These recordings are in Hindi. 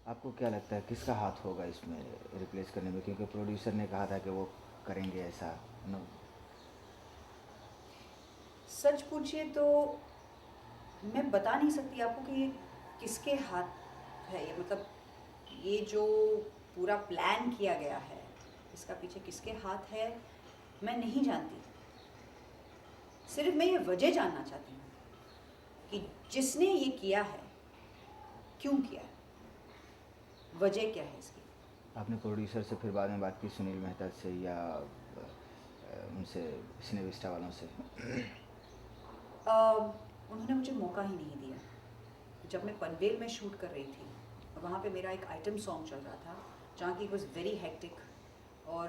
आपको क्या लगता है किसका हाथ होगा इसमें रिप्लेस करने में, क्योंकि प्रोड्यूसर ने कहा था कि वो करेंगे ऐसा। नो। सच पूछिए तो मैं बता नहीं सकती आपको कि ये किसके हाथ है। ये मतलब ये जो पूरा प्लान किया गया है, इसका पीछे किसके हाथ है मैं नहीं जानती। सिर्फ मैं ये वजह जानना चाहती हूँ कि जिसने ये किया है क्यों किया है, वजह क्या है इसकी। आपने प्रोड्यूसर से फिर बाद में बात की, सुनील मेहता से या उनसे, सिनेविस्टा वालों से? उन्होंने मुझे मौका ही नहीं दिया। जब मैं पनवेल में शूट कर रही थी, वहाँ पे मेरा एक आइटम सॉन्ग चल रहा था जहाँ की वॉज वेरी हेक्टिक, और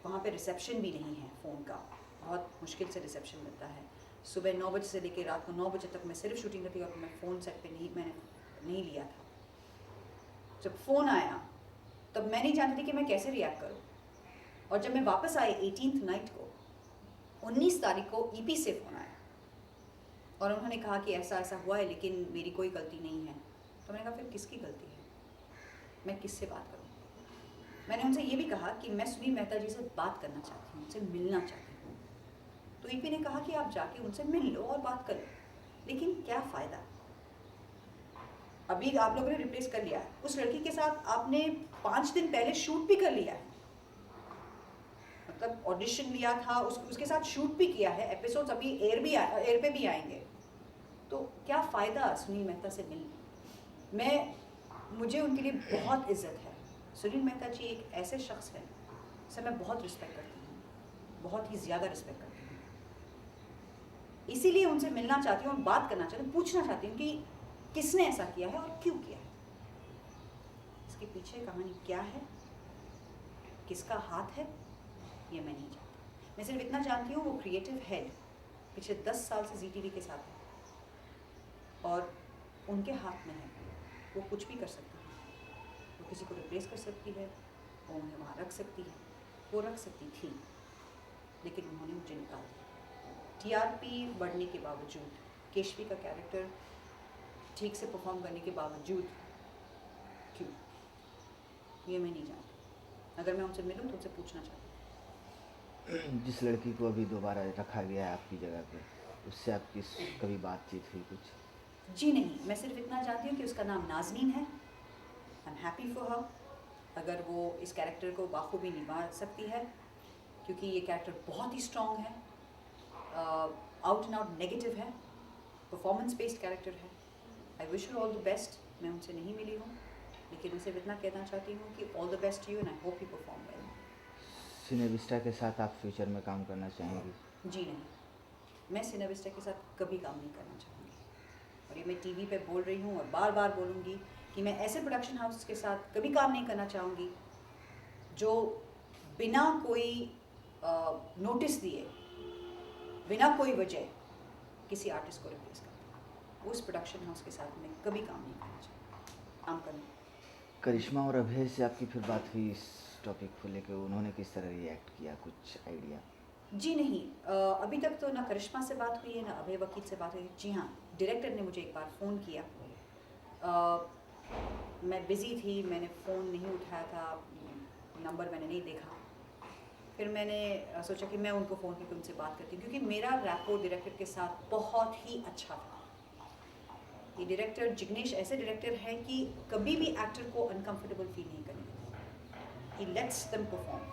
वहाँ पे रिसेप्शन भी नहीं है फ़ोन का, बहुत मुश्किल से रिसेप्शन मिलता है। सुबह 9 बजे से लेकर रात को 9 बजे तक मैं सिर्फ शूटिंग करती और मैं फ़ोन सेट पे मैंने नहीं लिया था। जब फ़ोन आया तब मैं नहीं जानती थी कि मैं कैसे रिएक्ट करूँ। और जब मैं वापस आई 18th नाइट को, 19 तारीख को ईपी से फ़ोन आया और उन्होंने कहा कि ऐसा ऐसा हुआ है लेकिन मेरी कोई गलती नहीं है। तो मैंने कहा फिर किसकी गलती है, मैं किससे बात करूँ। मैंने उनसे ये भी कहा कि मैं सुनील मेहता जी से बात करना चाहती हूँ, उनसे मिलना चाहती हूँ। तो ईपी ने कहा कि आप जाके उनसे मिल लो और बात कर लो, लेकिन क्या फ़ायदा। अभी आप लोगों ने रिप्लेस कर लिया है, उस लड़की के साथ आपने 5 दिन पहले शूट भी कर लिया है, मतलब ऑडिशन लिया था, उसके साथ शूट भी किया है, एपिसोड्स अभी एयर पे भी आएंगे। तो क्या फ़ायदा सुनील मेहता से मिलने। मुझे उनके लिए बहुत इज्जत है। सुनील मेहता जी एक ऐसे शख्स हैं जिसे मैं बहुत रिस्पेक्ट करती हूँ, बहुत ही ज़्यादा रिस्पेक्ट करती हूँ। इसीलिए उनसे मिलना चाहती हूँ और बात करना चाहती हूँ, पूछना चाहती हूँ कि किसने ऐसा किया है और क्यों किया है, इसके पीछे कहानी क्या है, किसका हाथ है, ये मैं नहीं जानती। मैं सिर्फ इतना जानती हूँ वो क्रिएटिव हेड पिछले 10 साल से ZTV के साथ है और उनके हाथ में है, वो कुछ भी कर सकती है। वो किसी को रिप्लेस कर सकती है, वो उन्हें वहाँ रख सकती है, वो रख सकती थी, लेकिन उन्होंने मुझे निकाल दिया। TRP बढ़ने के बावजूद, केशवी का कैरेक्टर ठीक से परफॉर्म करने के बावजूद क्यों, ये मैं नहीं जानती। अगर मैं उनसे मिलूँ तो उनसे पूछना चाहती हूँ। जिस लड़की को अभी दोबारा रखा गया है आपकी जगह पे, उससे आपकी कभी बातचीत हुई कुछ? जी नहीं, मैं सिर्फ इतना जानती हूँ कि उसका नाम नाजनीन है। I am happy for her. अगर वो इस कैरेक्टर को बाखूबी निभा सकती है, क्योंकि ये कैरेक्टर बहुत ही स्ट्रॉन्ग है, आउट एंड आउट नेगेटिव है, परफॉर्मेंस बेस्ड कैरेक्टर है। I wish you all the best. मैं उनसे नहीं मिली हूँ, लेकिन उनसे इतना कहना चाहती हूँ कि all the best you and I hope you perform well. Cinevista के साथ आप फ्यूचर में काम करना चाहेंगी? जी नहीं, मैं सिनेविस्टा के साथ कभी काम नहीं करना चाहूँगी, और ये मैं टीवी पे बोल रही हूँ और बार बार बोलूँगी कि मैं ऐसे प्रोडक्शन हाउस के साथ कभी काम नहीं करना चाहूँगी जो बिना कोई नोटिस दिए, बिना कोई वजह किसी आर्टिस्ट को रिप्लेस करता। उस प्रोडक्शन हाउस के साथ मैं कभी काम नहीं करना चाहूँगी, काम करना। करिश्मा और अभय से आपकी फिर बात हुई इस टॉपिक को लेकर? उन्होंने किस तरह रिएक्ट किया, कुछ आइडिया? जी नहीं, अभी तक तो ना करिश्मा से बात हुई है ना अभय वकील से बात हुई है। जी हाँ, डायरेक्टर ने मुझे एक बार फ़ोन किया, मैं बिज़ी थी, मैंने फ़ोन नहीं उठाया था, नंबर मैंने नहीं देखा। फिर मैंने सोचा कि मैं उनको फ़ोन करके उनसे बात करती हूँ, क्योंकि मेरा रैपो डायरेक्टर के साथ बहुत ही अच्छा था। ये डायरेक्टर जिग्नेश ऐसे डायरेक्टर हैं कि कभी भी एक्टर को अनकंफर्टेबल फील नहीं करने देते। ही let's them perform.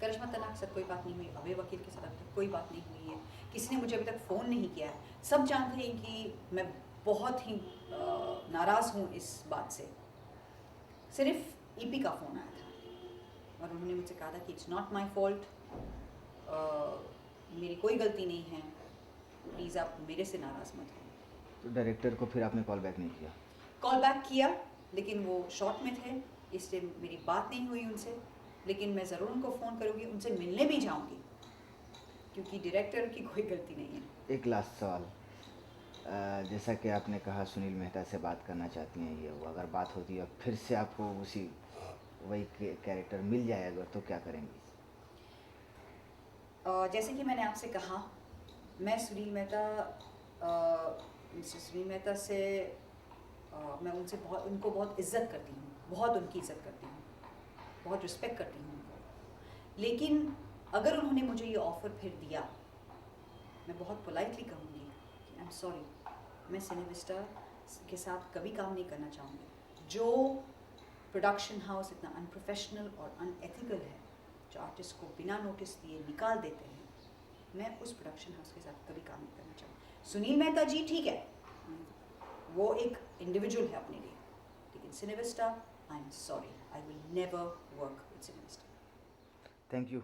Karishma Tanna के साथ कोई बात नहीं हुई, अभय वकील के साथ अभी तक कोई बात नहीं हुई है, किसी ने मुझे अभी तक फ़ोन नहीं किया है। सब जानते हैं कि मैं बहुत ही नाराज़ हूँ इस बात से। सिर्फ ईपी का फ़ोन आया था और उन्होंने मुझसे कहा था कि इट्स नॉट माई फॉल्ट, मेरी कोई गलती नहीं है, प्लीज़ आप मेरे से नाराज़ मत हो। तो डायरेक्टर को फिर आपने कॉल बैक नहीं किया? कॉल बैक किया, लेकिन वो शॉर्ट में थे, इसलिए मेरी बात नहीं हुई उनसे। लेकिन मैं ज़रूर उनको फ़ोन करूँगी, उनसे मिलने भी जाऊँगी, क्योंकि डायरेक्टर की कोई गलती नहीं है। एक लास्ट सवाल, जैसा कि आपने कहा सुनील मेहता से बात करना चाहती हैं, ये वो अगर बात होती है फिर से आपको उसी वही कैरेक्टर मिल जाए अगर, तो क्या करेंगी? जैसे कि मैंने आपसे कहा, मैं सुनील मेहता मिस्टर सुनील मेहता से मैं उनको बहुत इज्जत करती हूँ, बहुत उनकी इज्जत करती हूँ, बहुत रिस्पेक्ट करती हूँ उनको। लेकिन अगर उन्होंने मुझे ये ऑफ़र फिर दिया, मैं बहुत पोलाइटली कहूँगी कि आई एम सॉरी, मैं सिनेविस्टा के साथ कभी काम नहीं करना चाहूँगी। जो प्रोडक्शन हाउस इतना अनप्रोफेशनल और अनएथिकल है, जो आर्टिस्ट को बिना नोटिस दिए निकाल देते हैं, मैं उस प्रोडक्शन हाउस के साथ कभी काम नहीं करना चाहूँगी। सुनील मेहता जी ठीक है, वो एक इंडिविजुअल है अपने लिए, लेकिन Cinevista, I am sorry, I will never work with Cinevista. Thank you.